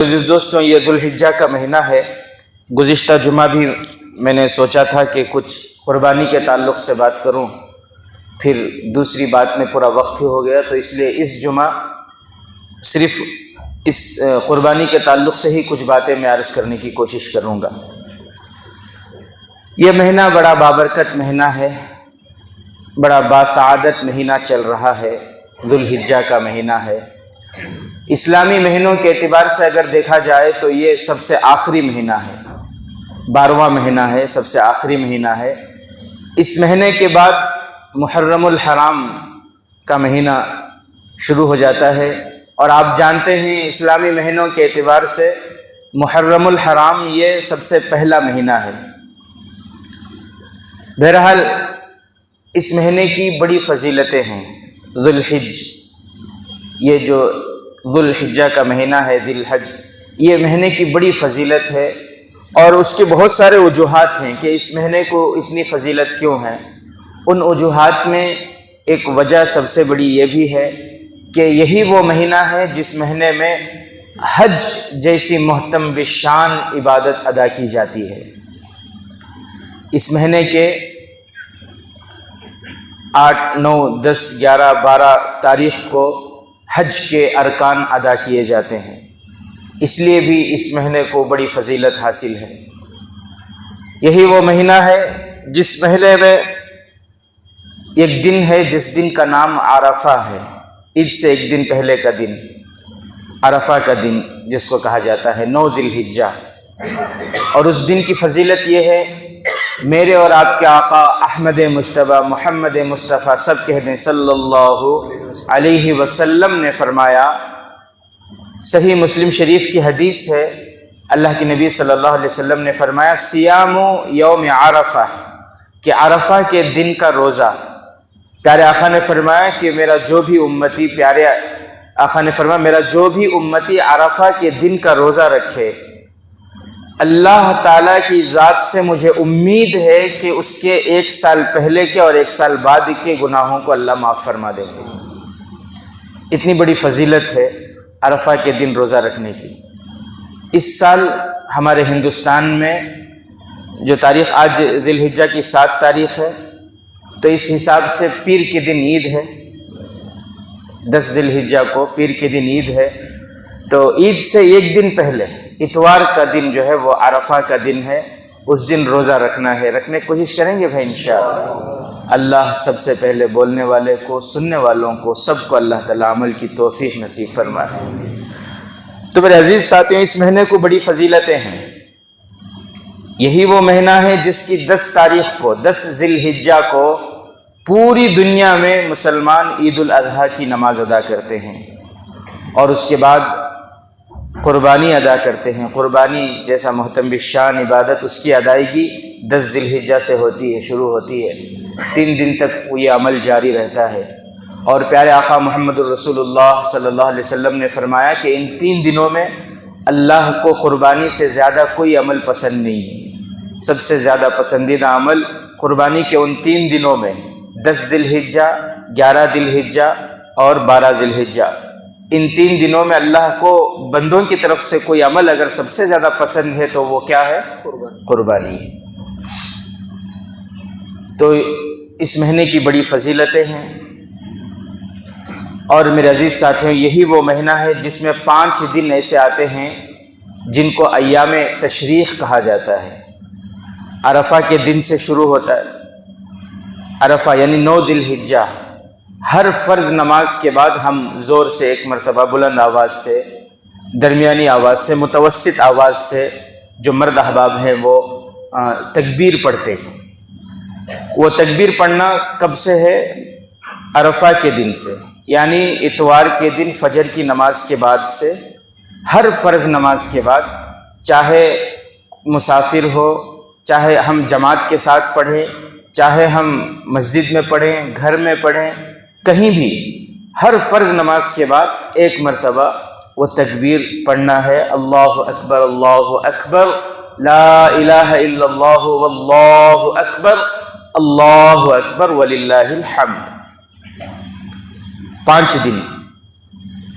عزیز دوستوں، یہ ذوالحجہ کا مہینہ ہے۔ گزشتہ جمعہ بھی میں نے سوچا تھا کہ کچھ قربانی کے تعلق سے بات کروں، پھر دوسری بات میں پورا وقت ہی ہو گیا، تو اس لیے اس جمعہ صرف اس قربانی کے تعلق سے ہی کچھ باتیں میں عرض کرنے کی کوشش کروں گا۔ یہ مہینہ بڑا بابرکت مہینہ ہے، بڑا باسعادت مہینہ چل رہا ہے، ذوالحجہ کا مہینہ ہے۔ اسلامی مہینوں کے اعتبار سے اگر دیکھا جائے تو یہ سب سے آخری مہینہ ہے، 12واں مہینہ ہے، سب سے آخری مہینہ ہے۔ اس مہینے کے بعد محرم الحرام کا مہینہ شروع ہو جاتا ہے، اور آپ جانتے ہیں اسلامی مہینوں کے اعتبار سے محرم الحرام یہ سب سے پہلا مہینہ ہے۔ بہرحال اس مہینے کی بڑی فضیلتیں ہیں۔ ذوالحج، یہ جو ذوالحجہ کا مہینہ ہے، ذی الحج، یہ مہینے کی بڑی فضیلت ہے، اور اس کے بہت سارے وجوہات ہیں کہ اس مہینے کو اتنی فضیلت کیوں ہے۔ ان وجوہات میں ایک وجہ سب سے بڑی یہ بھی ہے کہ یہی وہ مہینہ ہے جس مہینے میں حج جیسی محتم بشان عبادت ادا کی جاتی ہے۔ اس مہینے کے 8، 9، 10، 11، 12 تاریخ کو حج کے ارکان ادا کیے جاتے ہیں، اس لیے بھی اس مہینے کو بڑی فضیلت حاصل ہے۔ یہی وہ مہینہ ہے جس مہینے میں ایک دن ہے جس دن کا نام عرفہ ہے، عید سے ایک دن پہلے کا دن، عرفہ کا دن جس کو کہا جاتا ہے 9 ذی الحجہ۔ اور اس دن کی فضیلت یہ ہے، میرے اور آپ کے آقا احمد مجتبی محمد مصطفیٰ سب کہہ دیں صلی اللہ علیہ وسلم نے فرمایا، صحیح مسلم شریف کی حدیث ہے، اللہ کے نبی صلی اللہ علیہ وسلم نے فرمایا، سیام یوم عرفہ، کہ عرفہ کے دن کا روزہ۔ پیارے آقا نے فرمایا کہ میرا جو بھی امتی، پیارے آقا نے فرمایا میرا جو بھی امتی عرفہ کے دن کا روزہ رکھے، اللہ تعالیٰ کی ذات سے مجھے امید ہے کہ اس کے 1 سال پہلے کے اور 1 سال بعد کے گناہوں کو اللہ معاف فرما دیں گے۔ اتنی بڑی فضیلت ہے عرفہ کے دن روزہ رکھنے کی۔ اس سال ہمارے ہندوستان میں جو تاریخ آج ذی الحجہ کی 7 تاریخ ہے، تو اس حساب سے پیر کے دن عید ہے، 10 ذی الحجہ کو پیر کے دن عید ہے، تو عید سے ایک دن پہلے اتوار کا دن جو ہے وہ عرفہ کا دن ہے، اس دن روزہ رکھنا ہے۔ رکھنے کی کوشش کریں گے بھائی انشاءاللہ۔ اللہ سب سے پہلے بولنے والے کو، سننے والوں کو، سب کو اللہ تعالیٰ عمل کی توفیق نصیب فرمائے۔ تو میرے عزیز ساتھیوں، اس مہینے کو بڑی فضیلتیں ہیں۔ یہی وہ مہینہ ہے جس کی 10 تاریخ کو، 10 ذی الحجہ کو پوری دنیا میں مسلمان عید الاضحیٰ کی نماز ادا کرتے ہیں، اور اس کے بعد قربانی ادا کرتے ہیں۔ قربانی جیسا محتم بشان عبادت، اس کی ادائیگی 10 ذی الحجہ سے ہوتی ہے، شروع ہوتی ہے، 3 دن تک یہ عمل جاری رہتا ہے۔ اور پیارے آقا محمد الرسول اللہ صلی اللہ علیہ وسلم نے فرمایا کہ ان 3 دنوں میں اللہ کو قربانی سے زیادہ کوئی عمل پسند نہیں ہے۔ سب سے زیادہ پسندیدہ عمل قربانی کے ان 3 دنوں میں 10 ذی الحجہ، 11 ذی الحجہ اور 12 ذی الحجہ، ان 3 دنوں میں اللہ کو بندوں کی طرف سے کوئی عمل اگر سب سے زیادہ پسند ہے تو وہ کیا ہے؟ قربانی ہے۔ تو اس مہینے کی بڑی فضیلتیں ہیں۔ اور میرے عزیز ساتھیوں، یہی وہ مہینہ ہے جس میں 5 دن ایسے آتے ہیں جن کو ایام تشریق کہا جاتا ہے۔ عرفہ کے دن سے شروع ہوتا ہے، عرفہ یعنی 9 ذی الحجہ۔ ہر فرض نماز کے بعد ہم زور سے ایک مرتبہ بلند آواز سے، درمیانی آواز سے، متوسط آواز سے، جو مرد احباب ہیں وہ تکبیر پڑھتے ہیں۔ وہ تکبیر پڑھنا کب سے ہے؟ عرفہ کے دن سے، یعنی اتوار کے دن فجر کی نماز کے بعد سے، ہر فرض نماز کے بعد، چاہے مسافر ہو، چاہے ہم جماعت کے ساتھ پڑھیں، چاہے ہم مسجد میں پڑھیں، گھر میں پڑھیں، کہیں بھی، ہر فرض نماز کے بعد ایک مرتبہ وہ تکبیر پڑھنا ہے، اللہ اکبر اللہ اکبر، لا الہ الا اللہ واللہ اکبر، اللہ اکبر وللہ الحمد۔ 5 دن،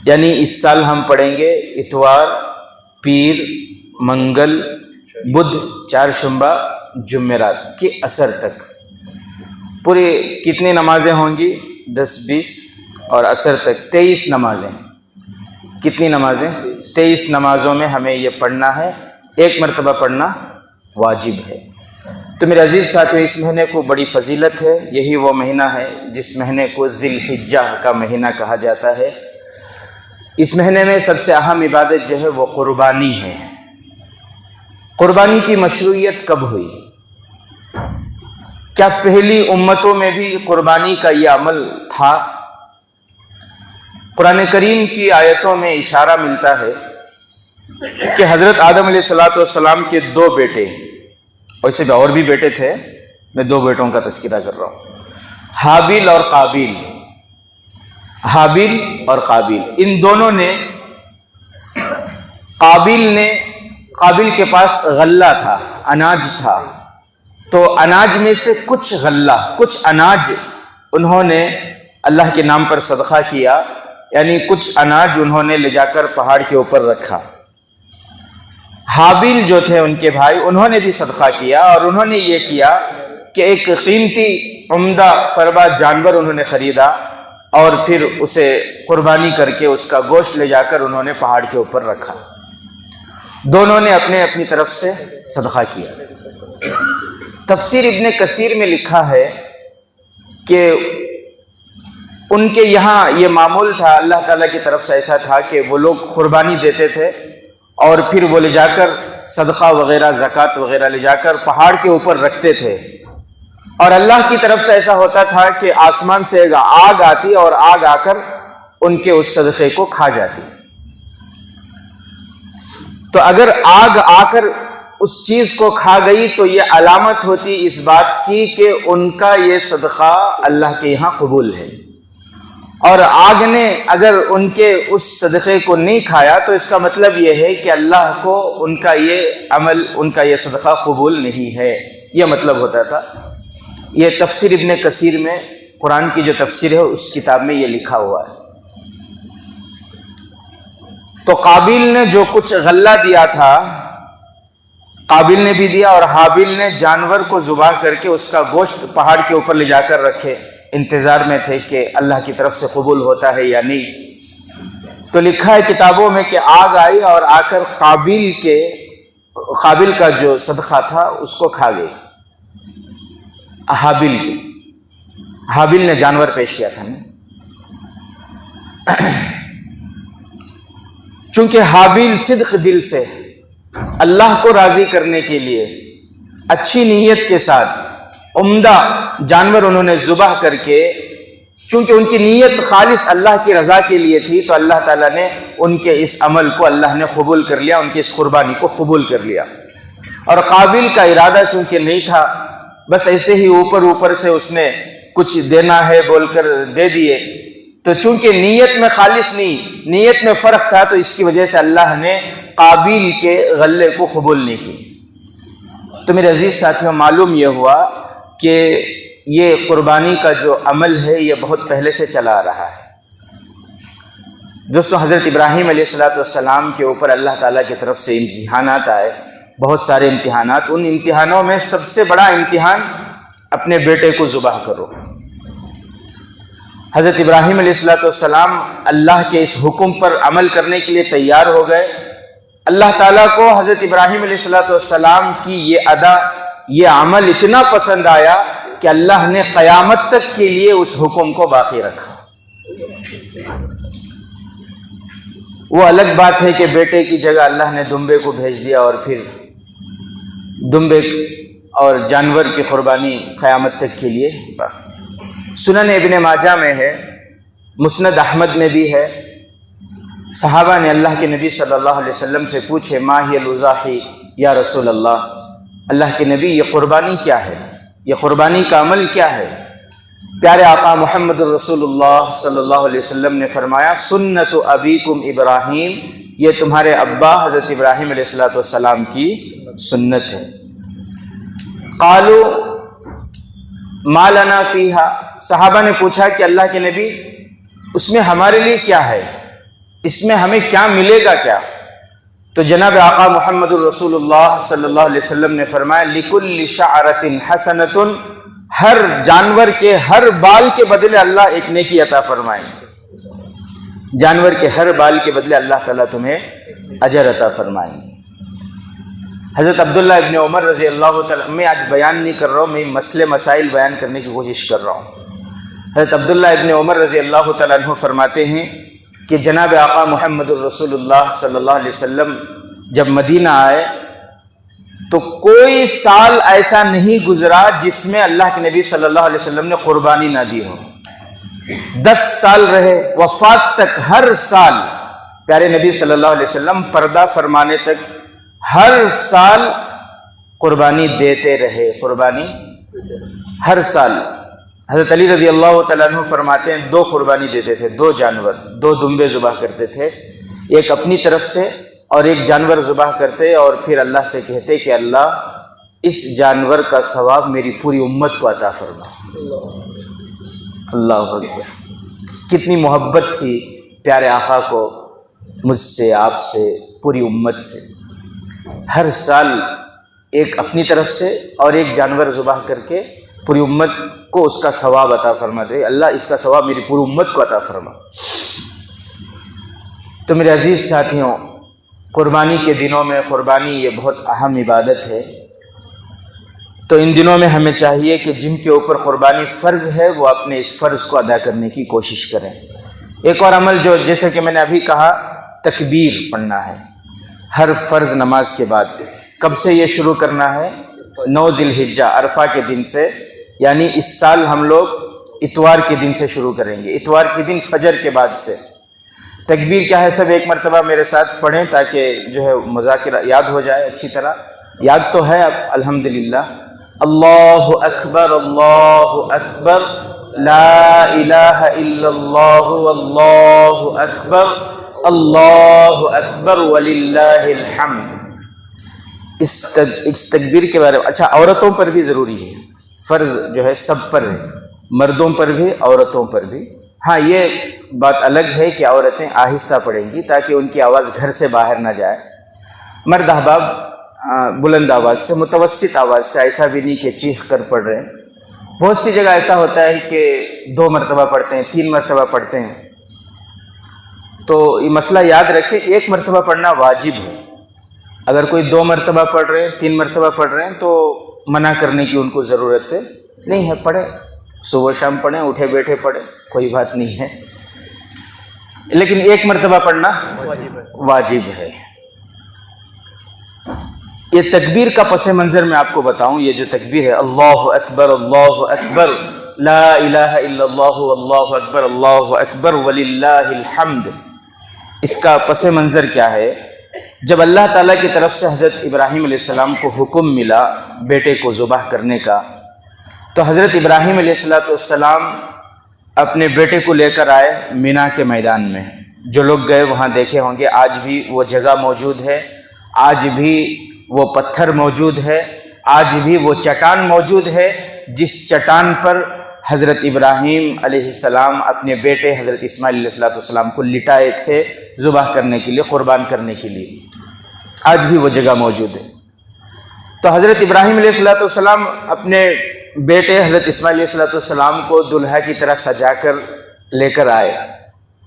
یعنی اس سال ہم پڑھیں گے اتوار، پیر، منگل، بدھ، چہارشنبہ، جمعرات کے عصر تک پورے کتنی نمازیں ہوں گی؟ 10 20 اور عصر تک 23 نمازیں۔ کتنی نمازیں؟ 23 نمازوں میں ہمیں یہ پڑھنا ہے، ایک مرتبہ پڑھنا واجب ہے۔ تو میرے عزیز ساتھیو، اس مہینے کو بڑی فضیلت ہے۔ یہی وہ مہینہ ہے جس مہینے کو ذی الحجہ کا مہینہ کہا جاتا ہے۔ اس مہینے میں سب سے اہم عبادت جو ہے وہ قربانی ہے۔ قربانی کی مشروعیت کب ہوئی؟ کیا پہلی امتوں میں بھی قربانی کا یہ عمل تھا؟ قرآن کریم کی آیتوں میں اشارہ ملتا ہے کہ حضرت آدم علیہ السلام کے 2 بیٹے، ویسے بھی اور بھی بیٹے تھے، میں 2 بیٹوں کا تذکرہ کر رہا ہوں، حابیل اور قابیل۔ حابیل اور قابیل، ان دونوں نے، قابیل کے پاس غلہ تھا، اناج تھا، تو اناج میں سے کچھ غلہ، کچھ اناج انہوں نے اللہ کے نام پر صدقہ کیا، یعنی کچھ اناج انہوں نے لے جا کر پہاڑ کے اوپر رکھا۔ حابیل جو تھے ان کے بھائی، انہوں نے بھی صدقہ کیا، اور انہوں نے یہ کیا کہ ایک قیمتی عمدہ فربا جانور انہوں نے خریدا اور پھر اسے قربانی کر کے اس کا گوشت لے جا کر انہوں نے پہاڑ کے اوپر رکھا۔ دونوں نے اپنی طرف سے صدقہ کیا۔ تفسیر ابن کثیر میں لکھا ہے کہ ان کے یہاں یہ معمول تھا، اللہ تعالیٰ کی طرف سے ایسا تھا کہ وہ لوگ قربانی دیتے تھے اور پھر وہ لے جا کر صدقہ وغیرہ، زکوٰۃ وغیرہ لے جا کر پہاڑ کے اوپر رکھتے تھے، اور اللہ کی طرف سے ایسا ہوتا تھا کہ آسمان سے آگ آتی اور آگ آ کر ان کے اس صدقے کو کھا جاتی۔ تو اگر آگ آ کر اس چیز کو کھا گئی تو یہ علامت ہوتی اس بات کی کہ ان کا یہ صدقہ اللہ کے یہاں قبول ہے، اور آگ نے اگر ان کے اس صدقے کو نہیں کھایا تو اس کا مطلب یہ ہے کہ اللہ کو ان کا یہ عمل، ان کا یہ صدقہ قبول نہیں ہے، یہ مطلب ہوتا تھا۔ یہ تفسیر ابن کثیر میں، قرآن کی جو تفسیر ہے اس کتاب میں یہ لکھا ہوا ہے۔ تو قابیل نے جو کچھ غلہ دیا تھا، قابیل نے بھی دیا، اور حابیل نے جانور کو ذبح کر کے اس کا گوشت پہاڑ کے اوپر لے جا کر رکھے، انتظار میں تھے کہ اللہ کی طرف سے قبول ہوتا ہے یا نہیں۔ تو لکھا ہے کتابوں میں کہ آگ آئی اور آ کر قابیل کا جو صدقہ تھا اس کو کھا گئی، حابیل نے جانور پیش کیا تھا نا۔ چونکہ حابیل صدق دل سے اللہ کو راضی کرنے کے لیے اچھی نیت کے ساتھ عمدہ جانور انہوں نے ذبح کر کے، چونکہ ان کی نیت خالص اللہ کی رضا کے لیے تھی، تو اللہ تعالیٰ نے ان کے اس عمل کو اللہ نے قبول کر لیا، ان کی اس قربانی کو قبول کر لیا۔ اور قابیل کا ارادہ چونکہ نہیں تھا، بس ایسے ہی اوپر سے اس نے کچھ دینا ہے بول کر دے دیے، تو چونکہ نیت میں خالص نہیں، نیت میں فرق تھا، تو اس کی وجہ سے اللہ نے قابیل کے غلے کو قبول نہیں کی۔ تو میرے عزیز ساتھیوں، معلوم یہ ہوا کہ یہ قربانی کا جو عمل ہے یہ بہت پہلے سے چلا آ رہا ہے۔ دوستو، حضرت ابراہیم علیہ السلام کے اوپر اللہ تعالیٰ کی طرف سے امتحانات آئے، بہت سارے امتحانات۔ ان امتحانوں میں سب سے بڑا امتحان اپنے بیٹے کو ذبح کرو۔ حضرت ابراہیم علیہ السلام اللہ کے اس حکم پر عمل کرنے کے لیے تیار ہو گئے۔ اللہ تعالیٰ کو حضرت ابراہیم علیہ السلام کی یہ ادا، یہ عمل اتنا پسند آیا کہ اللہ نے قیامت تک کے لیے اس حکم کو باقی رکھا۔ وہ الگ بات ہے کہ بیٹے کی جگہ اللہ نے دمبے کو بھیج دیا، اور پھر دمبے اور جانور کی قربانی قیامت تک کے لیے باقی۔ سنن ابن ماجہ میں ہے، مسند احمد میں بھی ہے، صحابہ نے اللہ کے نبی صلی اللہ علیہ وسلم سے پوچھے، ما ہی الاضاحی یا رسول اللہ، اللہ کے نبی یہ قربانی کیا ہے، یہ قربانی کا عمل کیا ہے؟ پیارے آقا محمد رسول اللہ صلی اللہ علیہ وسلم نے فرمایا، سنت ابیکم ابراہیم، یہ تمہارے ابا حضرت ابراہیم علیہ السلام کی سنت ہے۔ قالوا ما لنا فیہا، صحابہ نے پوچھا کہ اللہ کے نبی اس میں ہمارے لیے کیا ہے، اس میں ہمیں کیا ملے گا کیا؟ تو جناب آقا محمد الرسول اللہ صلی اللہ علیہ وسلم نے فرمایا لِكُلِّ شَعْرَةٍ حَسَنَةٌ، ہر جانور کے ہر بال کے بدلے اللہ ایک نیکی عطا فرمائیں گے، جانور کے ہر بال کے بدلے اللہ تعالیٰ تمہیں اجر عطا فرمائیں گے۔ حضرت عبداللہ ابن عمر رضی اللہ تعالیٰ، میں آج بیان نہیں کر رہا ہوں، میں مسئلے مسائل بیان کرنے کی کوشش کر رہا ہوں۔ حضرت عبداللہ ابن عمر رضی اللہ تعالیٰ عنہ فرماتے ہیں کہ جناب آقا محمد الرسول اللہ صلی اللہ علیہ وسلم جب مدینہ آئے تو کوئی سال ایسا نہیں گزرا جس میں اللہ کے نبی صلی اللہ علیہ وسلم نے قربانی نہ دی ہو۔ 10 سال رہے، وفات تک ہر سال پیارے نبی صلی اللہ علیہ وسلم پردہ فرمانے تک ہر سال قربانی دیتے رہے، قربانی ہر سال۔ حضرت علی رضی اللہ تعالیٰ عنہ فرماتے ہیں 2 قربانی دیتے تھے، 2 جانور، 2 دمبے ذبح کرتے تھے، ایک اپنی طرف سے اور ایک جانور ذبح کرتے، اور پھر اللہ سے کہتے کہ اللہ اس جانور کا ثواب میری پوری امت کو عطا فرما۔ اللہ اکبر، کتنی محبت تھی پیارے آقا کو مجھ سے، آپ سے، پوری امت سے۔ ہر سال ایک اپنی طرف سے اور ایک جانور ذبح کر کے پوری امت کو اس کا ثواب عطا فرما دے، اللہ اس کا ثواب میری پوری امت کو عطا فرما۔ تو میرے عزیز ساتھیوں، قربانی کے دنوں میں قربانی یہ بہت اہم عبادت ہے، تو ان دنوں میں ہمیں چاہیے کہ جن کے اوپر قربانی فرض ہے وہ اپنے اس فرض کو ادا کرنے کی کوشش کریں۔ ایک اور عمل جو جیسے کہ میں نے ابھی کہا، تکبیر پڑھنا ہے ہر فرض نماز کے بعد۔ کب سے یہ شروع کرنا ہے؟ 9 ذی الحجہ، عرفہ کے دن سے، یعنی اس سال ہم لوگ اتوار کے دن سے شروع کریں گے، اتوار کے دن فجر کے بعد سے۔ تکبیر کیا ہے؟ سب ایک مرتبہ میرے ساتھ پڑھیں تاکہ جو ہے مذاکرہ یاد ہو جائے اچھی طرح۔ یاد تو ہے اب الحمدللہ۔ اللہ اکبر، اللہ اکبر، لا الہ الا اللہ، واللہ اکبر، اللہ اکبر وللہ الحمد۔ اس تکبیر کے بارے میں اچھا، عورتوں پر بھی ضروری ہے، فرض جو ہے سب پر ہے، مردوں پر بھی عورتوں پر بھی۔ ہاں یہ بات الگ ہے کہ عورتیں آہستہ پڑھیں گی تاکہ ان کی آواز گھر سے باہر نہ جائے۔ مرد احباب بلند آواز سے، متوسط آواز سے، ایسا بھی نہیں کہ چیخ کر پڑھ رہے ہیں۔ بہت سی جگہ ایسا ہوتا ہے کہ 2 مرتبہ پڑھتے ہیں، 3 مرتبہ پڑھتے ہیں، تو یہ مسئلہ یاد رکھیں، 1 مرتبہ پڑھنا واجب ہے۔ اگر کوئی 2 مرتبہ پڑھ رہے ہیں، 3 مرتبہ پڑھ رہے ہیں تو منع کرنے کی ان کو ضرورت نہیں ہے، پڑھیں، صبح شام پڑھیں، اٹھے بیٹھے پڑھیں، کوئی بات نہیں ہے، لیکن 1 مرتبہ پڑھنا واجب ہے۔ یہ تکبیر کا پس منظر میں آپ کو بتاؤں، یہ جو تکبیر ہے، اللہ اکبر، اللہ اکبر، لا الہ الا اللہ، اللہ اکبر، اللہ اکبر وللہ الحمد، اس کا پس منظر کیا ہے؟ جب اللہ تعالیٰ کی طرف سے حضرت ابراہیم علیہ السلام کو حکم ملا بیٹے کو ذبح کرنے کا، تو حضرت ابراہیم علیہ السلام اپنے بیٹے کو لے کر آئے مینا کے میدان میں۔ جو لوگ گئے وہاں دیکھے ہوں گے، آج بھی وہ جگہ موجود ہے، آج بھی وہ پتھر موجود ہے، آج بھی وہ چٹان موجود ہے جس چٹان پر حضرت ابراہیم علیہ السلام اپنے بیٹے حضرت اسماعیل علیہ السلام کو لٹائے تھے ذبح کرنے کے لیے، قربان کرنے کے لیے، آج بھی وہ جگہ موجود ہے۔ تو حضرت ابراہیم علیہ السلام اپنے بیٹے حضرت اسماعیل علیہ السلام کو دلہا کی طرح سجا کر لے کر آئے۔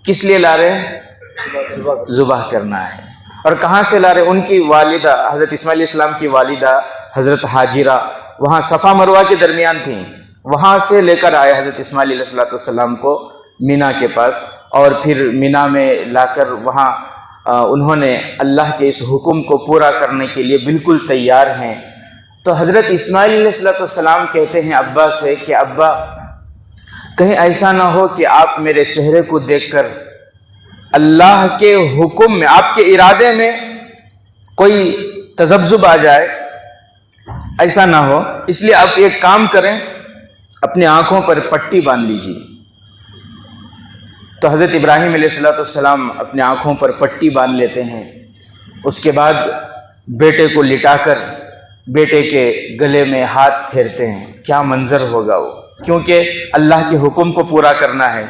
کس لیے لا رہے ہیں؟ ذبح کرنا ہے۔ اور کہاں سے لا رہے ہیں؟ ان کی والدہ حضرت اسماعیل علیہ السلام کی والدہ حضرت حاجرہ وہاں صفا مروہ کے درمیان تھیں، وہاں سے لے کر آئے حضرت اسماعیل علیہ السلام کو مینا کے پاس، اور پھر مینا میں لا کر وہاں انہوں نے اللہ کے اس حکم کو پورا کرنے کے لیے بالکل تیار ہیں۔ تو حضرت اسماعیل علیہ السلام کہتے ہیں ابا سے کہ ابا، کہیں ایسا نہ ہو کہ آپ میرے چہرے کو دیکھ کر اللہ کے حکم میں، آپ کے ارادے میں کوئی تذبذب آ جائے، ایسا نہ ہو، اس لیے آپ ایک کام کریں، اپنے آنکھوں پر پٹی باندھ لیجیے۔ تو حضرت ابراہیم علیہ السلام اپنے آنکھوں پر پٹی باندھ لیتے ہیں، اس کے بعد بیٹے کو لٹا کر بیٹے کے گلے میں ہاتھ پھیرتے ہیں۔ کیا منظر ہوگا وہ، کیونکہ اللہ کے حکم کو پورا کرنا ہے،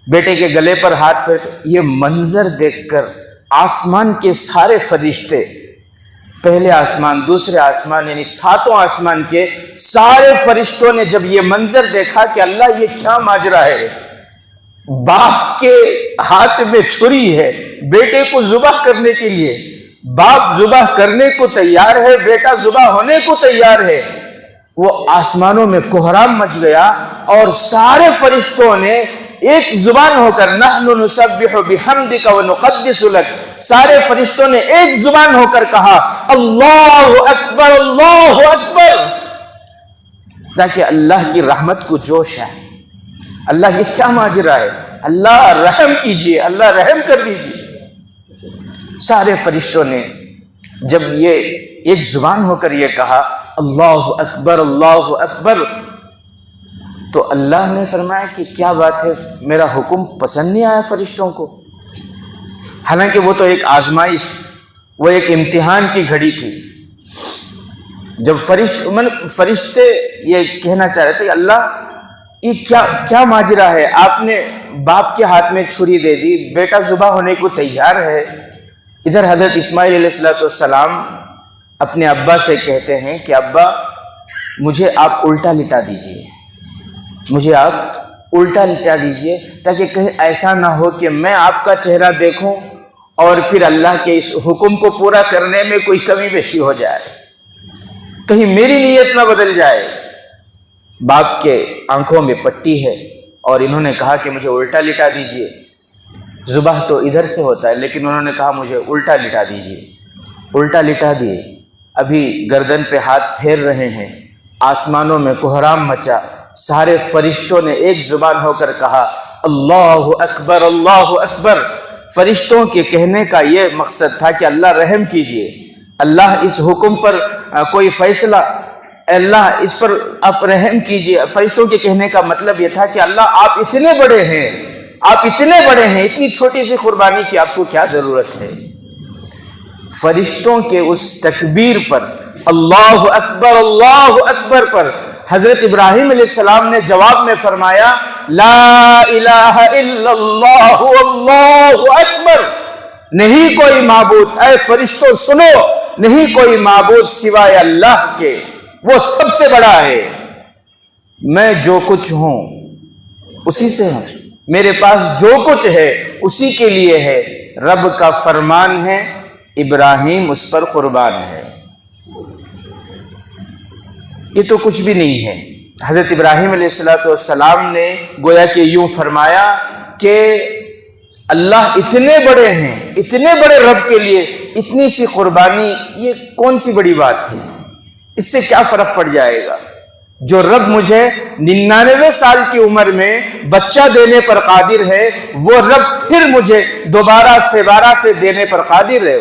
بیٹے کے گلے پر ہاتھ پھیرتے، یہ منظر دیکھ کر آسمان کے سارے فرشتے، پہلے آسمان، دوسرے آسمان، یعنی 7 آسمان کے سارے فرشتوں نے جب یہ منظر دیکھا کہ اللہ یہ کیا ماجرا ہے، باپ کے ہاتھ میں چھری ہے بیٹے کو ذبح کرنے کے لیے، باپ ذبح کرنے کو تیار ہے، بیٹا ذبح ہونے کو تیار ہے، وہ آسمانوں میں کوہرام مچ گیا اور سارے فرشتوں نے ایک زبان ہو کر نحن نسبح بحمدک ونقدس لک، سارے فرشتوں نے ایک زبان ہو کر کہا اللہ اکبر اللہ اکبر، تاکہ اللہ کی رحمت کو جوش ہے۔ اللہ یہ کیا ماجرا ہے، اللہ رحم کیجئے، اللہ رحم کر دیجئے۔ سارے فرشتوں نے جب یہ ایک زبان ہو کر یہ کہا اللہ اکبر اللہ اکبر، تو اللہ نے فرمایا کہ کیا بات ہے، میرا حکم پسند نہیں آیا فرشتوں کو؟ حالانکہ وہ تو ایک آزمائش، وہ ایک امتحان کی گھڑی تھی۔ جب فرشتے یہ کہنا چاہ رہے تھے کہ اللہ یہ کیا ماجرا ہے، آپ نے باپ کے ہاتھ میں چھری دے دی، بیٹا ذبح ہونے کو تیار ہے۔ ادھر حضرت اسماعیل علیہ السلام اپنے ابا سے کہتے ہیں کہ ابا مجھے آپ الٹا لٹا دیجئے، مجھے آپ الٹا لٹا دیجئے، تاکہ کہیں ایسا نہ ہو کہ میں آپ کا چہرہ دیکھوں اور پھر اللہ کے اس حکم کو پورا کرنے میں کوئی کمی بیشی ہو جائے، کہیں میری نیت نہ بدل جائے۔ باپ کے آنکھوں میں پٹی ہے اور انہوں نے کہا کہ مجھے الٹا لٹا دیجئے، ذبح تو ادھر سے ہوتا ہے لیکن انہوں نے کہا مجھے الٹا لٹا دیجئے، الٹا لٹا دیے۔ ابھی گردن پہ ہاتھ پھیر رہے ہیں، آسمانوں میں کوہرام مچا، سارے فرشتوں نے ایک زبان ہو کر کہا اللہ اکبر اللہ اکبر۔ فرشتوں کے کہنے کا یہ مقصد تھا کہ اللہ رحم کیجئے، اللہ اس حکم پر کوئی فیصلہ، اللہ اس پر آپ رحم کیجئے۔ فرشتوں کے کہنے کا مطلب یہ تھا کہ اللہ آپ اتنے بڑے ہیں، آپ اتنے بڑے ہیں، اتنی چھوٹی سی قربانی کی آپ کو کیا ضرورت ہے؟ فرشتوں کے اس تکبیر پر، اللہ اکبر پر حضرت ابراہیم علیہ السلام نے جواب میں فرمایا لا الہ الا اللہ واللہ اکبر، نہیں کوئی معبود، اے فرشتوں سنو، نہیں کوئی معبود سوائے اللہ کے، وہ سب سے بڑا ہے، میں جو کچھ ہوں اسی سے ہوں، میرے پاس جو کچھ ہے اسی کے لیے ہے، رب کا فرمان ہے، ابراہیم اس پر قربان ہے۔ یہ تو کچھ بھی نہیں ہے۔ حضرت ابراہیم علیہ السلام نے گویا کہ یوں فرمایا کہ اللہ اتنے بڑے ہیں، اتنے بڑے رب کے لیے اتنی سی قربانی، یہ کون سی بڑی بات ہے، اس سے کیا فرق پڑ جائے گا؟ جو رب مجھے 99 سال کی عمر میں بچہ دینے پر قادر ہے، وہ رب پھر مجھے دوبارہ سے دینے پر قادر ہے،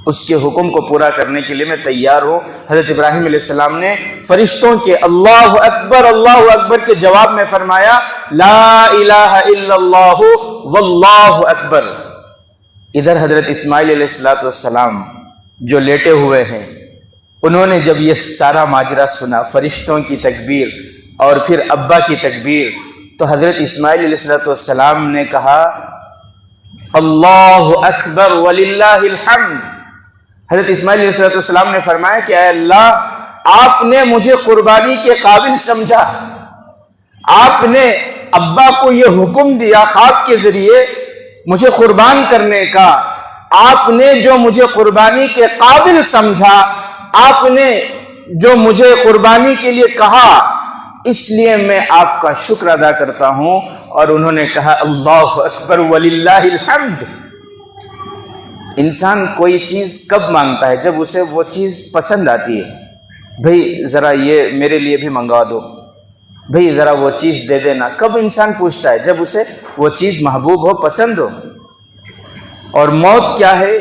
اس کے حکم کو پورا کرنے کے لیے میں تیار ہوں۔ حضرت ابراہیم علیہ السلام نے فرشتوں کے اللہ اکبر کے جواب میں فرمایا لا الہ الا اللہ واللہ اکبر۔ ادھر حضرت اسماعیل علیہ السلام جو لیٹے ہوئے ہیں، انہوں نے جب یہ سارا ماجرا سنا، فرشتوں کی تکبیر اور پھر ابا کی تکبیر، تو حضرت اسماعیل علیہ السلام نے کہا اللہ اکبر وللہ الحمد۔ حضرت اسماعیل علیہ السلام نے فرمایا کہ اے اللہ، آپ نے مجھے قربانی کے قابل سمجھا، آپ نے ابا کو یہ حکم دیا خواب کے ذریعے مجھے قربان کرنے کا، آپ نے جو مجھے قربانی کے قابل سمجھا، آپ نے جو مجھے قربانی کے لیے کہا، اس لیے میں آپ کا شکر ادا کرتا ہوں۔ اور انہوں نے کہا اللہ اکبر وللہ الحمد۔ انسان کوئی چیز کب مانگتا ہے؟ جب اسے وہ چیز پسند آتی ہے، بھئی ذرا یہ میرے لیے بھی منگوا دو، بھئی ذرا وہ چیز دے دینا۔ کب انسان پوچھتا ہے؟ جب اسے وہ چیز محبوب ہو، پسند ہو۔ اور موت کیا ہے؟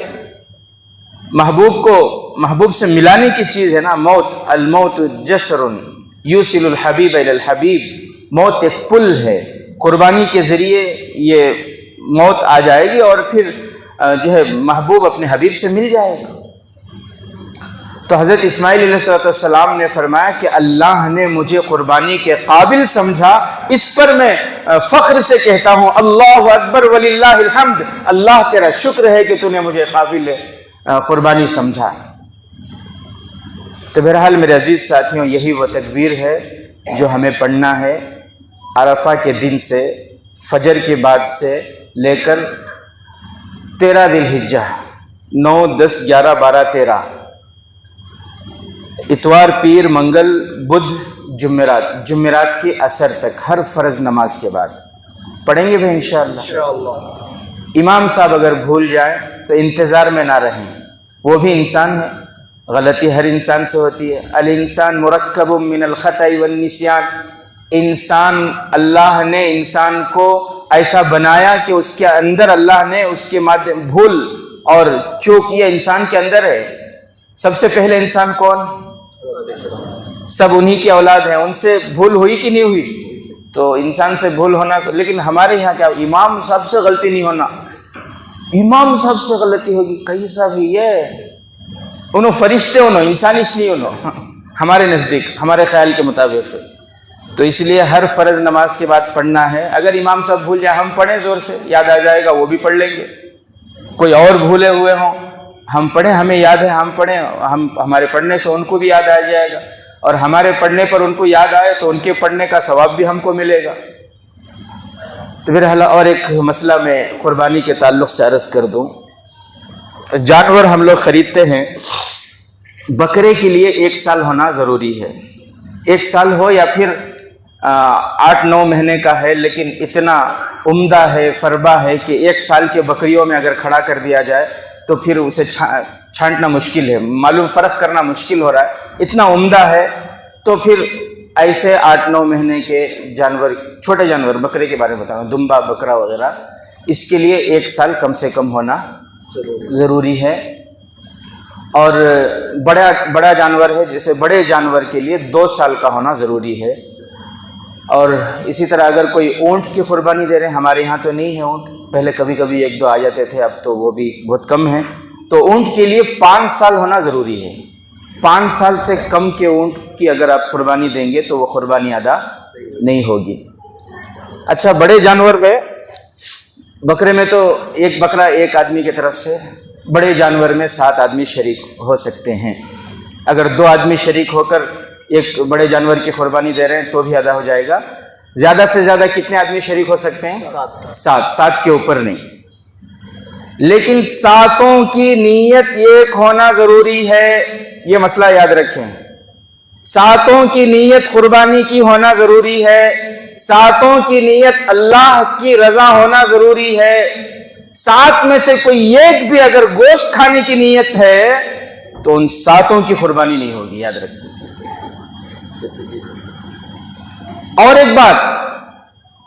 محبوب سے ملانے کی چیز ہے نا موت۔ الموت جسر یوصل الحبیب الی الحبیب، موت ایک پل ہے، قربانی کے ذریعے یہ موت آ جائے گی اور پھر جو ہے محبوب اپنے حبیب سے مل جائے گا۔ تو حضرت اسماعیل علیہ السلام نے فرمایا کہ اللہ نے مجھے قربانی کے قابل سمجھا، اس پر میں فخر سے کہتا ہوں اللہ اکبر وللہ الحمد، اللہ تیرا شکر ہے کہ تو نے مجھے قابل قربانی سمجھا۔ تو بہرحال میرے عزیز ساتھیوں، یہی وہ تکبیر ہے جو ہمیں پڑھنا ہے عرفہ کے دن سے، فجر کے بعد سے لے کر 13 ذی الحجہ، 9، 10، 11، 12، 13، اتوار، پیر، منگل، بدھ، جمعرات کی عصر تک، ہر فرض نماز کے بعد پڑھیں گے بھی انشاءاللہ۔ امام صاحب اگر بھول جائیں تو انتظار میں نہ رہیں، وہ بھی انسان ہے، غلطی ہر انسان سے ہوتی ہے۔ الانسان مرکب من الخطأ والنسیان، انسان، اللہ نے انسان کو ایسا بنایا کہ اس کے اندر اللہ نے اس کے مادھیم بھول اور چوک یہ انسان کے اندر ہے۔ سب سے پہلے انسان کون؟ سب انہی کی اولاد ہیں، ان سے بھول ہوئی کہ نہیں ہوئی؟ تو انسان سے بھول ہونا، لیکن ہمارے یہاں کیا، امام صاحب سے غلطی نہیں ہونا، امام صاحب سے غلطی ہوگی، کئی صاحب یہ انہوں فرشتے انہوں انسانش نہیں انہوں، ہمارے نزدیک، ہمارے خیال کے مطابق۔ تو اس لیے ہر فرض نماز کے بعد پڑھنا ہے۔ اگر امام صاحب بھول جائے، ہم پڑھیں زور سے، یاد آ جائے گا وہ بھی پڑھ لیں گے۔ کوئی اور بھولے ہوئے ہوں، ہم پڑھیں، ہمیں یاد ہے ہم پڑھیں، ہمارے پڑھنے سے ان کو بھی یاد آ جائے گا، اور ہمارے پڑھنے پر ان کو یاد آئے تو ان کے پڑھنے کا ثواب بھی ہم کو ملے گا۔ تو بہرحال اور ایک مسئلہ میں قربانی کے تعلق سے عرض کر دوں، جانور ہم لوگ خریدتے ہیں، بکرے کے لیے 1 سال ہونا ضروری ہے، 1 سال ہو یا پھر 8-9 مہینے کا ہے، لیکن اتنا عمدہ ہے، فربا ہے کہ 1 سال کے بکریوں میں اگر کھڑا کر دیا جائے تو پھر اسے چھانٹنا مشکل ہے، معلوم فرق کرنا مشکل ہو رہا ہے، اتنا عمدہ ہے۔ تو پھر ایسے 8-9 مہینے کے جانور، چھوٹے جانور، بکرے کے بارے میں بتاؤں، دمبا، بکرا وغیرہ، اس کے لیے 1 سال کم سے کم ہونا ضروری ہے۔ اور بڑا جانور ہے، جیسے بڑے جانور کے لیے 2 سال کا ہونا ضروری ہے۔ اور اسی طرح اگر کوئی اونٹ کی قربانی دے رہے ہیں، ہمارے یہاں تو نہیں ہے اونٹ، پہلے کبھی کبھی 1-2 آ جاتے تھے، اب تو وہ بھی بہت کم ہیں، تو اونٹ کے لیے 5 سال ہونا ضروری ہے۔ 5 سال سے کم کے اونٹ کی اگر آپ قربانی دیں گے تو وہ قربانی ادا نہیں ہوگی۔ اچھا، بڑے جانور میں، بکرے میں تو 1 بکرا 1 آدمی کی طرف سے، بڑے جانور میں 7 آدمی شریک ہو سکتے ہیں۔ اگر 2 آدمی شریک ہو کر ایک بڑے جانور کی قربانی دے رہے ہیں تو بھی ادا ہو جائے گا۔ زیادہ سے زیادہ کتنے آدمی شریک ہو سکتے ہیں؟ 7 کے اوپر نہیں، لیکن 7 کی نیت ایک ہونا ضروری ہے، یہ مسئلہ یاد رکھیں۔ 7 کی نیت قربانی کی ہونا ضروری ہے، 7 کی نیت اللہ کی رضا ہونا ضروری ہے۔ 7 میں سے کوئی ایک بھی اگر گوشت کھانے کی نیت ہے تو ان 7 کی قربانی نہیں ہوگی، یاد رکھیں۔ اور ایک بات،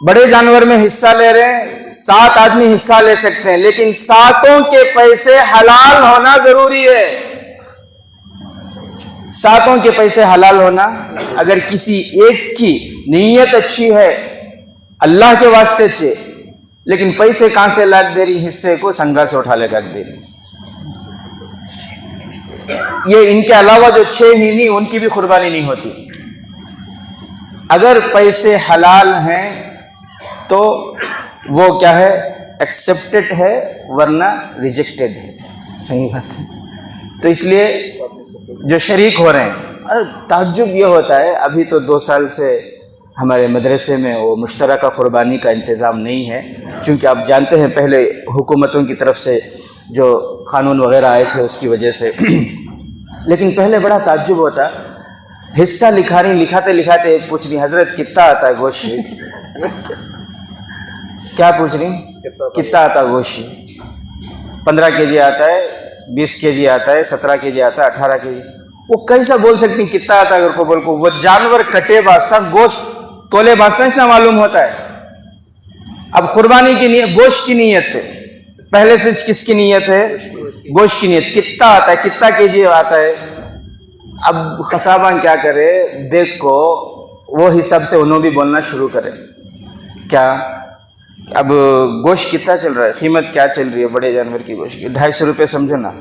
بڑے جانور میں حصہ لے رہے ہیں، 7 آدمی حصہ لے سکتے ہیں، لیکن 7 کے پیسے حلال ہونا ضروری ہے۔ 7 کے پیسے حلال ہونا، اگر کسی ایک کی نیت اچھی ہے اللہ کے واسطے اچھے، لیکن پیسے کہاں سے لاکھ دے رہی، حصے کو سنگا سے اٹھا لے کر دے رہی، یہ ان کے علاوہ جو 6 ہی نہیں، ان کی بھی قربانی نہیں ہوتی۔ اگر پیسے حلال ہیں تو وہ کیا ہے، ایکسیپٹڈ ہے، ورنہ ریجیکٹڈ ہے، صحیح بات ہے۔ تو اس لیے جو شریک ہو رہے ہیں، تعجب یہ ہوتا ہے، ابھی تو 2 سال سے ہمارے مدرسے میں وہ مشترکہ قربانی کا انتظام نہیں ہے، چونکہ آپ جانتے ہیں پہلے حکومتوں کی طرف سے جو قانون وغیرہ آئے تھے اس کی وجہ سے، لیکن پہلے بڑا تعجب ہوتا، حصہ لکھا رہی، لکھاتے لکھاتے ایک پوچھ رہی، حضرت کتنا آتا ہے گوشت؟ کیا پوچھ رہی؟ کتنا آتا ہے گوشت؟ 15 کے جی آتا ہے، 20 کے جی آتا ہے، 17 کے جی آتا ہے، 18 کے جی؟ وہ کیسا بول سکتی کتنا آتا ہے؟ اگر کو بول کو وہ جانور کٹے باستا، گوشت تولے باستا، اس نہ معلوم ہوتا ہے۔ اب قربانی کی نیت، گوشت کی نیت ہے، پہلے سے کس کی نیت ہے؟ گوشت کی نیت۔ کتنا آتا ہے، کتنا کے جی آتا ہے؟ اب قصابان کیا کرے، دیکھ کو وہ حساب سے انہوں بھی بولنا شروع کرے، کیا اب گوشت کتنا چل رہا ہے، قیمت کیا چل رہی ہے بڑے جانور کی گوشت کی؟ 250 روپے سمجھو نا،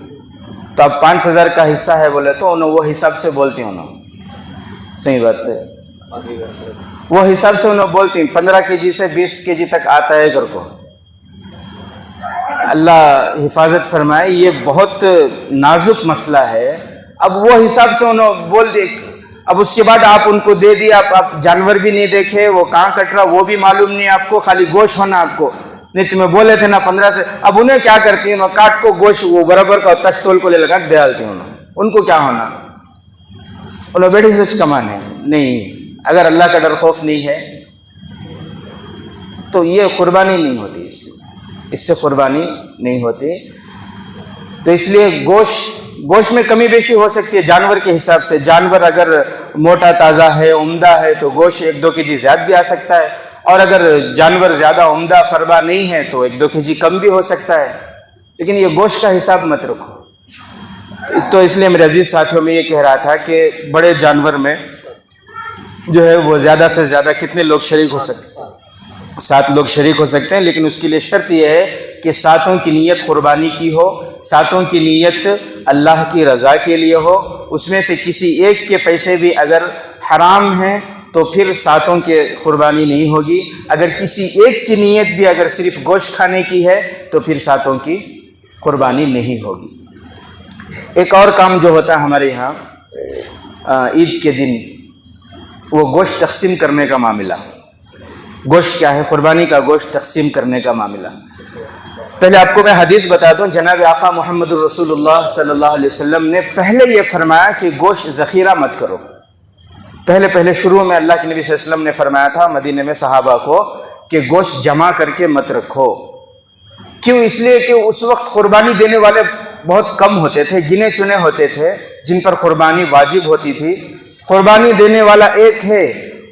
تو اب 5,000 کا حصہ ہے بولے تو انہوں وہ حساب سے بولتی ہوں صحیح بات ہے، وہ حساب سے انہوں بولتی 15 kg سے 20 kg تک آتا ہے گھر کو. اللہ حفاظت فرمائے، یہ بہت نازک مسئلہ ہے. اب وہ حساب سے انہوں بول دی، اب اس کے بعد آپ ان کو دے دیا، آپ جانور بھی نہیں دیکھے وہ کہاں کٹ رہا وہ بھی معلوم نہیں آپ کو، خالی گوشت ہونا آپ کو. نہیں تمہیں بولے تھے نا 15 سے، اب انہیں کیا کرتی ہیں، وہ کاٹ کو گوشت وہ برابر کا تش تول کو لے لگا دے ڈالتی ہیں. ان کو کیا ہونا، انہوں بیٹھی سچ کمانے نہیں. اگر اللہ کا ڈر خوف نہیں ہے تو یہ قربانی نہیں ہوتی، اس سے قربانی نہیں ہوتی. تو اس لیے گوشت میں کمی بیشی ہو سکتی ہے جانور کے حساب سے. جانور اگر موٹا تازہ ہے عمدہ ہے تو گوشت 1-2 kg زیادہ بھی آ سکتا ہے، اور اگر جانور زیادہ عمدہ فربا نہیں ہے تو 1-2 kg کم بھی ہو سکتا ہے. لیکن یہ گوشت کا حساب مت رکھو. تو اس لیے میرے عزیز ساتھیوں میں یہ کہہ رہا تھا کہ بڑے جانور میں جو ہے وہ زیادہ سے زیادہ کتنے لوگ شریک ہو سکتے ہیں، 7 لوگ شریک ہو سکتے ہیں. لیکن اس کے لیے شرط یہ ہے کہ 7 کی نیت قربانی کی ہو، 7 کی نیت اللہ کی رضا کے لیے ہو. اس میں سے کسی ایک کے پیسے بھی اگر حرام ہیں تو پھر 7 کی قربانی نہیں ہوگی. اگر کسی ایک کی نیت بھی اگر صرف گوشت کھانے کی ہے تو پھر 7 کی قربانی نہیں ہوگی. ایک اور کام جو ہوتا ہے ہمارے یہاں عید کے دن، وہ گوشت تقسیم کرنے کا معاملہ. گوشت کیا ہے؟ قربانی کا گوشت تقسیم کرنے کا معاملہ. پہلے آپ کو میں حدیث بتا دوں. جناب آقا محمد الرسول اللہ صلی اللہ علیہ وسلم نے پہلے یہ فرمایا کہ گوشت ذخیرہ مت کرو. پہلے شروع میں اللہ کے نبی صلی اللہ علیہ وسلم نے فرمایا تھا مدینے میں صحابہ کو کہ گوشت جمع کر کے مت رکھو. کیوں؟ اس لیے کہ اس وقت قربانی دینے والے بہت کم ہوتے تھے، گنے چنے ہوتے تھے جن پر قربانی واجب ہوتی تھی. قربانی دینے والا ایک ہے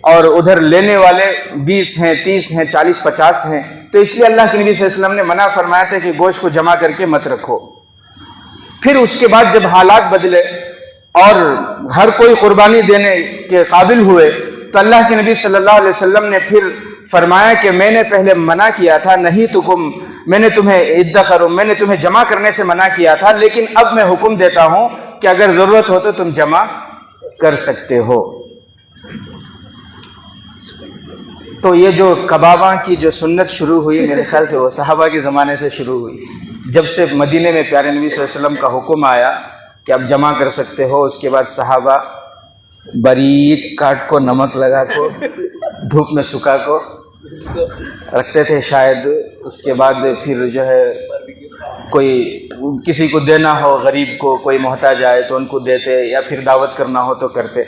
اور ادھر لینے والے 20 ہیں، 30 ہیں، 40، 50 ہیں. تو اس لیے اللہ کے نبی صلی اللہ علیہ وسلم نے منع فرمایا تھا کہ گوشت کو جمع کر کے مت رکھو. پھر اس کے بعد جب حالات بدلے اور ہر کوئی قربانی دینے کے قابل ہوئے تو اللہ کے نبی صلی اللہ علیہ وسلم نے پھر فرمایا کہ میں نے پہلے منع کیا تھا، نہیں تو میں نے تمہیں ادخر، میں نے تمہیں جمع کرنے سے منع کیا تھا، لیکن اب میں حکم دیتا ہوں کہ اگر ضرورت ہو تو تم جمع کر سکتے ہو. تو یہ جو کباباں کی جو سنت شروع ہوئی میرے خیال سے وہ صحابہ کے زمانے سے شروع ہوئی. جب سے مدینے میں پیارے نبی صلی اللہ علیہ وسلم کا حکم آیا کہ اب جمع کر سکتے ہو، اس کے بعد صحابہ باریک کاٹ کو نمک لگا کو دھوپ میں سکھا کو رکھتے تھے شاید. اس کے بعد پھر جو ہے کوئی کسی کو دینا ہو، غریب کو کوئی محتاج آئے تو ان کو دیتے، یا پھر دعوت کرنا ہو تو کرتے.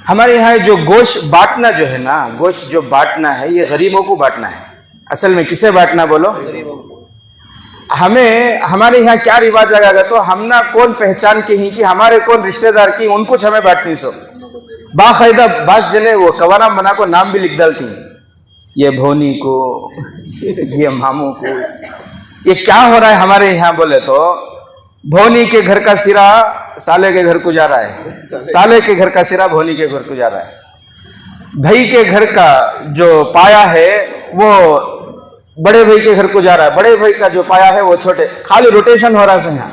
ہمارے یہاں جو گوشت بانٹنا جو ہے نا، گوشت جو بانٹنا ہے یہ غریبوں کو بانٹنا ہے. اصل میں کسے بانٹنا بولو؟ ہمیں ہمارے یہاں کیا رواج لگا گا تو ہم نہ کون پہچان کے ہی کہ ہمارے کون رشتہ دار کی ان کچھ ہمیں بانٹنی سو. باقاعدہ بعض جنے وہ کوارا بنا کو نام بھی لکھ ڈالتی ہیں، یہ بھونی کو، یہ ماموں کو. یہ کیا ہو رہا ہے ہمارے یہاں بولے تو بھونی کے گھر کا سرا سالے کے گھر کو جا رہا ہے، سالے کے گھر کا سرا بھونی کے گھر کو جا رہا ہے. بھائی کے گھر کا جو پایا ہے وہ بڑے بھائی کے گھر کو جا رہا ہے، بڑے بھائی کا جو پایا ہے وہ چھوٹے. خالی روٹیشن ہو رہا ہے. یہاں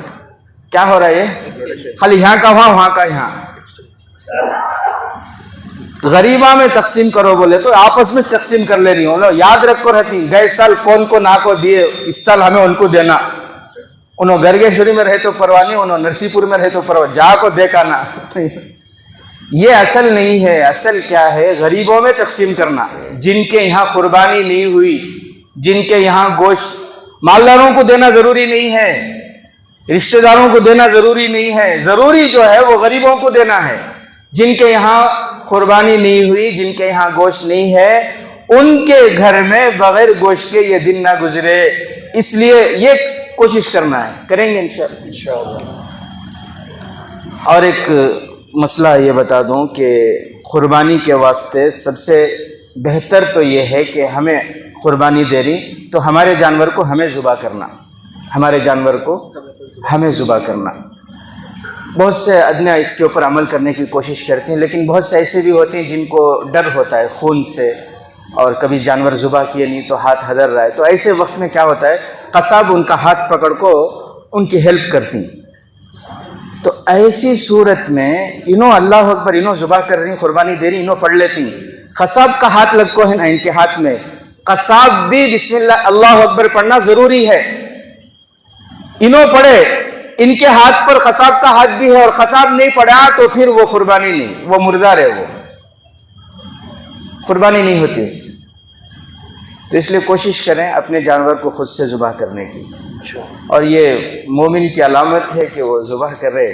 کیا ہو رہا ہے؟ یہ خالی یہاں کا وہاں، وہاں کا یہاں. غریباں میں تقسیم کرو بولے تو آپس میں تقسیم کر لے رہی ہوں. یاد رکھو رہتی گئے سال کون کو نا کو دیے، اس سال ہمیں ان کو دینا. انہوں گرگیشوری میں رہے تو پرواہ نہیں، انہوں نرسی پور میں رہے تو پرواہ، جا کو دیکھا نا. یہ اصل نہیں ہے. اصل کیا ہے؟ غریبوں میں تقسیم کرنا. جن کے یہاں قربانی نہیں ہوئی، جن کے یہاں گوشت، مالداروں کو دینا ضروری نہیں ہے، رشتہ داروں کو دینا ضروری نہیں ہے. ضروری جو ہے وہ غریبوں کو دینا ہے. جن کے یہاں قربانی نہیں ہوئی، جن کے یہاں گوشت نہیں ہے، ان کے گھر میں بغیر گوشت کے یہ دن نہ گزرے. اس لیے یہ کوشش کرنا ہے، کریں گے انشاءاللہ. اور ایک مسئلہ یہ بتا دوں کہ قربانی کے واسطے سب سے بہتر تو یہ ہے کہ ہمیں قربانی دے رہی تو ہمارے جانور کو ہمیں ذبح کرنا، ہمارے جانور کو ہمیں ذبح کرنا. بہت سے ادنا اس کے اوپر عمل کرنے کی کوشش کرتے ہیں، لیکن بہت سے ایسے بھی ہوتے ہیں جن کو ڈر ہوتا ہے خون سے، اور کبھی جانور ذبح کیے نہیں تو ہاتھ ہدر رہا ہے. تو ایسے وقت میں کیا ہوتا ہے، قصاب ان کا ہاتھ پکڑ کو ان کی ہیلپ کرتی. تو ایسی صورت میں انہوں اللہ اکبر انہوں ذبح کر رہی قربانی دے رہی انہوں پڑھ لیتی قصاب کا ہاتھ لگ کو ہے نا ان کے ہاتھ میں قصاب بھی بسم اللہ اکبر پڑھنا ضروری ہے انہوں پڑھے ان کے ہاتھ پر قصاب کا ہاتھ بھی ہے اور قصاب نہیں پڑا تو پھر وہ قربانی نہیں وہ مردار ہے وہ قربانی نہیں ہوتی اس سے تو اس لیے کوشش کریں اپنے جانور کو خود سے ذبح کرنے کی اور یہ مومن کی علامت ہے کہ وہ ذبح کرے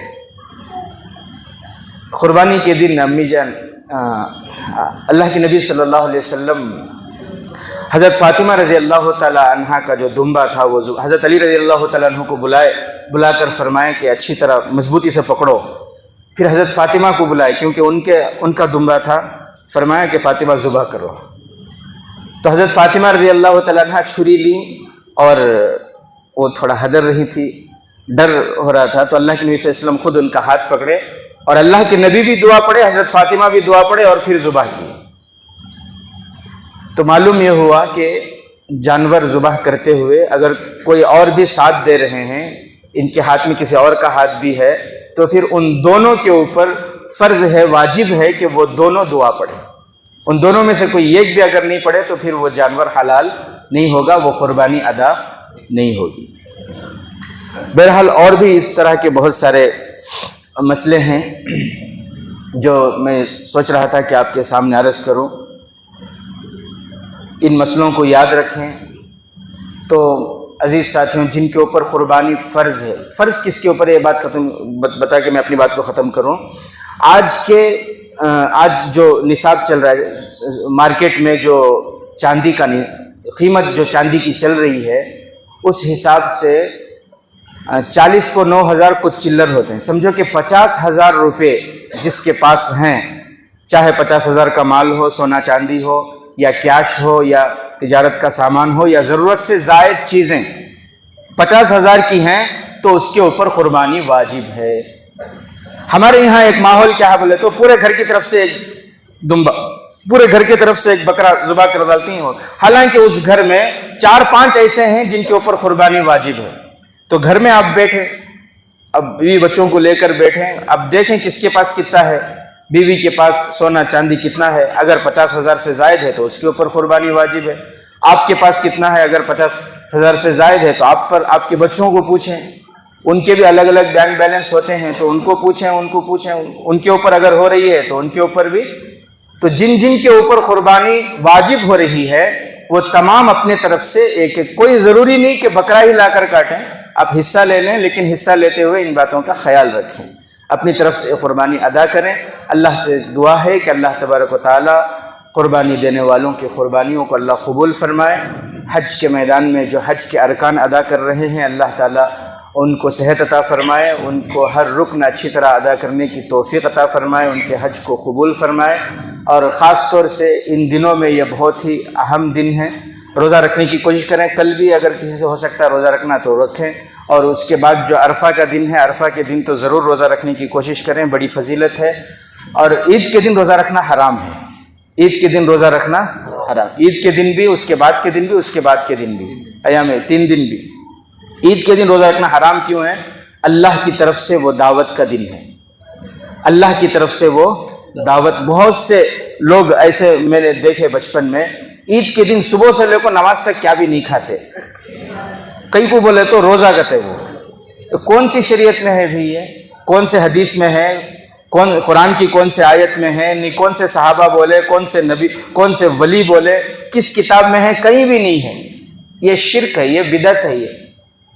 قربانی کے دن امی جان اللہ کے نبی صلی اللہ علیہ وسلم حضرت فاطمہ رضی اللہ تعالی عنہا کا جو دمبا تھا وہ حضرت علی رضی اللہ تعالیٰ عنہ کو بلا کر فرمائے کہ اچھی طرح مضبوطی سے پکڑو پھر حضرت فاطمہ کو بلائے کیونکہ ان کا دمبا تھا فرمایا کہ فاطمہ ذبح کرو تو حضرت فاطمہ رضی اللہ تعالیٰ عنہ چھری لی اور وہ تھوڑا ہدر رہی تھی ڈر ہو رہا تھا تو اللہ کے نبی صلی اللہ علیہ وسلم خود ان کا ہاتھ پکڑے اور اللہ کے نبی بھی دعا پڑھے حضرت فاطمہ بھی دعا پڑھے اور پھر ذبح کی تو معلوم یہ ہوا کہ جانور ذبح کرتے ہوئے اگر کوئی اور بھی ساتھ دے رہے ہیں ان کے ہاتھ میں کسی اور کا ہاتھ بھی ہے تو پھر ان دونوں کے اوپر فرض ہے واجب ہے کہ وہ دونوں دعا پڑھیں ان دونوں میں سے کوئی ایک بھی اگر نہیں پڑھے تو پھر وہ جانور حلال نہیں ہوگا وہ قربانی ادا نہیں ہوگی بہرحال اور بھی اس طرح کے بہت سارے مسئلے ہیں جو میں سوچ رہا تھا کہ آپ کے سامنے عرض کروں ان مسئلوں کو یاد رکھیں تو عزیز ساتھیوں جن کے اوپر قربانی فرض ہے فرض کس کے اوپر ہے یہ بات بتا کے میں اپنی بات کو ختم کروں آج جو نصاب چل رہا ہے مارکیٹ میں جو چاندی کا قیمت جو چاندی کی چل رہی ہے اس حساب سے 40 کو 9,000 کچھ چلر ہوتے ہیں سمجھو کہ 50,000 روپے جس کے پاس ہیں چاہے 50,000 کا مال ہو سونا چاندی ہو یا کیش ہو یا تجارت کا سامان ہو یا ضرورت سے زائد چیزیں 50,000 کی ہیں تو اس کے اوپر قربانی واجب ہے ہمارے یہاں ایک ماحول کیا بولے تو پورے گھر کی طرف سے ایک دمبا پورے گھر کی طرف سے ایک بکرا ذبح کر ڈالتی ہیں حالانکہ اس گھر میں 4-5 ایسے ہیں جن کے اوپر قربانی واجب ہے تو گھر میں آپ بیٹھے اب بیوی بچوں کو لے کر بیٹھیں اب دیکھیں کس کے پاس کتنا ہے بیوی کے پاس سونا چاندی کتنا ہے اگر 50,000 سے زائد ہے تو اس کے اوپر قربانی واجب ہے آپ کے پاس کتنا ہے اگر 50,000 سے زائد ہے تو آپ کے بچوں کو پوچھیں ان کے بھی الگ الگ بینک بیلنس ہوتے ہیں تو ان کو پوچھیں ان کے اوپر اگر ہو رہی ہے تو ان کے اوپر بھی تو جن کے اوپر قربانی واجب ہو رہی ہے وہ تمام اپنے طرف سے ایک کوئی ضروری نہیں کہ بکرا ہی لا کر کاٹیں آپ حصہ لے لیں لیکن حصہ لیتے ہوئے ان باتوں کا خیال رکھیں اپنی طرف سے قربانی ادا کریں اللہ سے دعا ہے کہ اللہ تبارک و تعالی قربانی دینے والوں کی قربانیوں کو اللہ قبول فرمائے حج کے میدان میں جو حج کے ارکان ادا کر رہے ہیں اللہ تعالی ان کو صحت عطا فرمائے ان کو ہر رکن اچھی طرح ادا کرنے کی توفیق عطا فرمائے ان کے حج کو قبول فرمائے اور خاص طور سے ان دنوں میں یہ بہت ہی اہم دن ہے روزہ رکھنے کی کوشش کریں کل بھی اگر کسی سے ہو سکتا ہے روزہ رکھنا تو رکھیں اور اس کے بعد جو عرفہ کا دن ہے عرفہ کے دن تو ضرور روزہ رکھنے کی کوشش کریں بڑی فضیلت ہے اور عید کے دن روزہ رکھنا حرام ہے عید کے دن روزہ رکھنا حرام عید کے دن بھی اس کے بعد کے دن بھی اس کے بعد کے دن بھی ایام 3 دن بھی عید کے دن روزہ رکھنا حرام کیوں ہے اللہ کی طرف سے وہ دعوت کا دن ہے اللہ کی طرف سے وہ دعوت بہت سے لوگ ایسے میں نے دیکھے بچپن میں عید کے دن صبح سے لے کر نماز تک کیا بھی نہیں کھاتے کئی کو بولے تو روزہ کرتے وہ کون سی شریعت میں ہے بھی یہ کون سے حدیث میں ہے قرآن کی کون سے آیت میں ہے نہیں کون سے صحابہ بولے کون سے نبی کون سے ولی بولے کس کتاب میں ہے کہیں بھی نہیں ہے یہ شرک ہے یہ بدعت ہے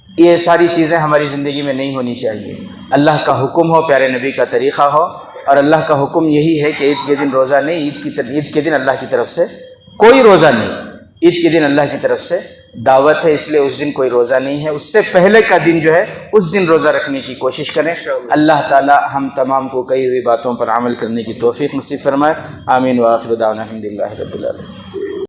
یہ ساری چیزیں ہماری زندگی میں نہیں ہونی چاہیے اللہ کا حکم ہو پیارے نبی کا طریقہ ہو اور اللہ کا حکم یہی ہے کہ عید کے دن روزہ نہیں عید کے دن اللہ کی طرف سے کوئی روزہ نہیں عید کے دن اللہ کی طرف سے دعوت ہے اس لیے اس دن کوئی روزہ نہیں ہے اس سے پہلے کا دن جو ہے اس دن روزہ رکھنے کی کوشش کریں اللہ تعالی ہم تمام کو کہی ہوئی باتوں پر عمل کرنے کی توفیق نصیب فرمائے آمین وآخر دعوانا الحمدللہ رب العالمین